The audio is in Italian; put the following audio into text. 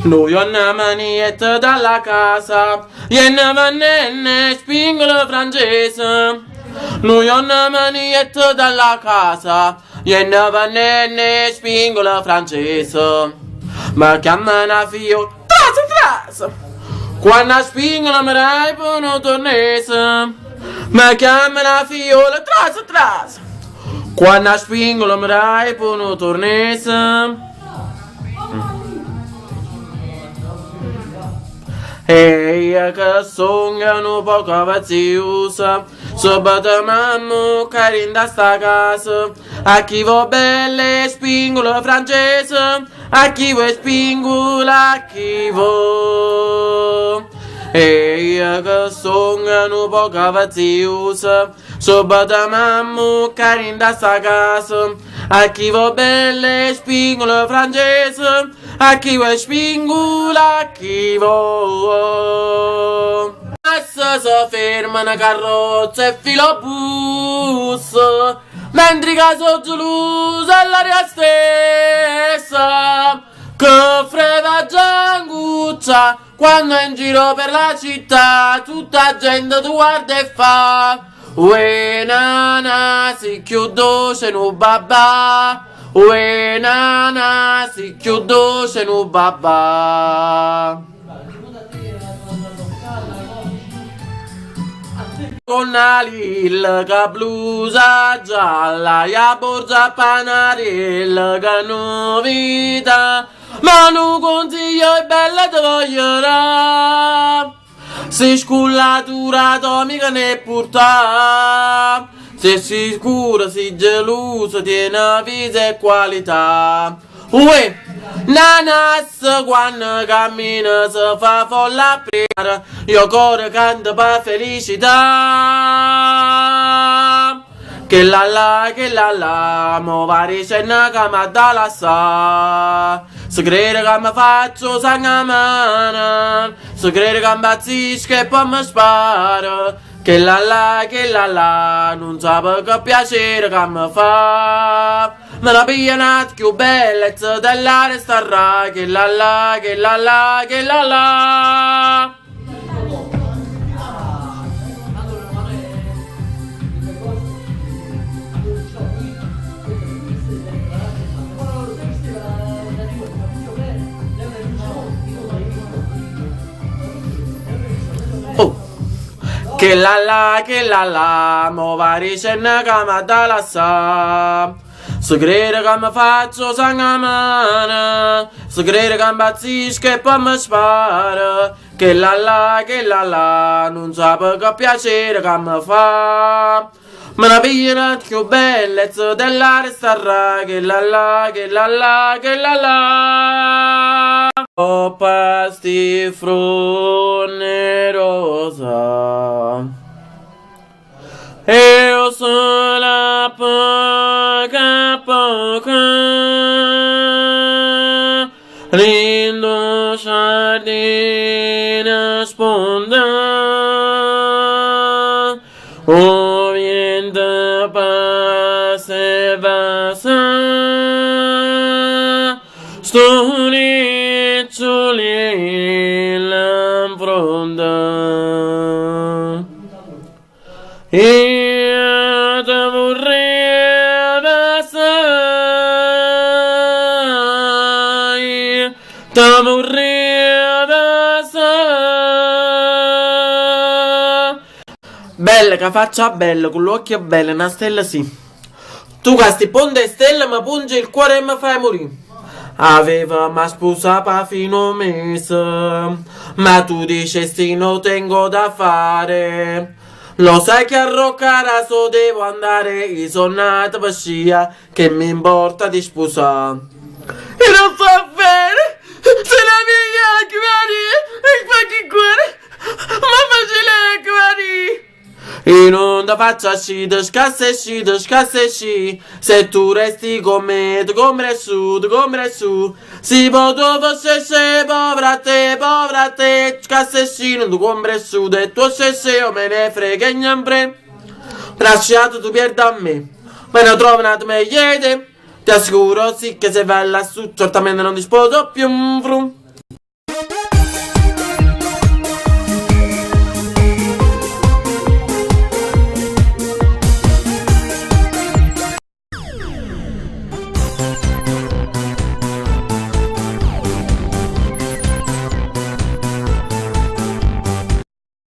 Noi ho una manietta dalla casa, e una vannenne spingola francese. Noi ho una manietta dalla casa, e una vannenne spingola francese. Ma chiama una figliola, trasa. Quando spingola mi raipono tornese. Ma chiama una figliola, trasa. Quando spingola mi raipono tornese. Ehi, che songano poco vaziosa, sabato mamma carinda sta casa, a chi va belle spingola francese, a chi vuoi spingola, a chi va. Ehi, che songano poco vaziosa, sabato mamma carinda sta casa, a chi va belle spingola francese, a chi vuoi spingola, a chi va. Adesso si ferma una carrozza e filobus, mentre che sotto luce è l'aria stessa, che freva gianguccia quando è in giro per la città, tutta gente tu guarda e fa uè nana si chiudo se nu babà, uè nana si chiudo se nu babà. Con la lilla blusa gialla e a borsa panarella che novità, ma non consiglio è bella te voglierà. Se scullatura atomica ne porta, se si scura, si gelosa, tiene vita e qualità. Uè, nanas quando cammina si fa folla a pregare, io cuore canta per felicità. Che la, mo vari cenna che mi dà la sa. Se crede che mi faccio sangamana, se crede che mi bazzisco e poi mi spara. Che la, non sape che piacere che mi fa. Me la piglia una più bellezza dell'aria starà. Che la. Che la, mo vari cenna che mi dà la sa. Se crede che mi faccio sangamana, se crede che mi bazzisco e poi mi spara. Che la, non sape che piacere che mi fa. Me la piglia più bellezza dell'aria starà. Che la. Oh, pasti frone rosa, io sono la poca, lindo giardino sponda, o vento passa e passa, sto riccioli l'amfronda. Io te vorrei assai, te vorrei assai. Bella che faccia bella, con l'occhio bello, una stella sì. Tu casti ponte e stelle mi pungi il cuore e mi fai morire. Aveva ma sposata fino a un mese, ma tu dicesti non tengo da fare. Lo sai che a Roccaraso devo andare, io sono nata per scia, che mi importa di sposare. E non fa bene, se la mia guarire, e fa che cuore, ma facile guarire. E non da faccia scida, scasse sci, se tu resti con me, tu compri su, si può dove se povera te, scasse sci, non tu compri su, e tu se io me ne frega niente, lasciato tu perda a me, me ne trovo una meglio, ti assicuro sì che se vai lassù, certamente non ti sposo più,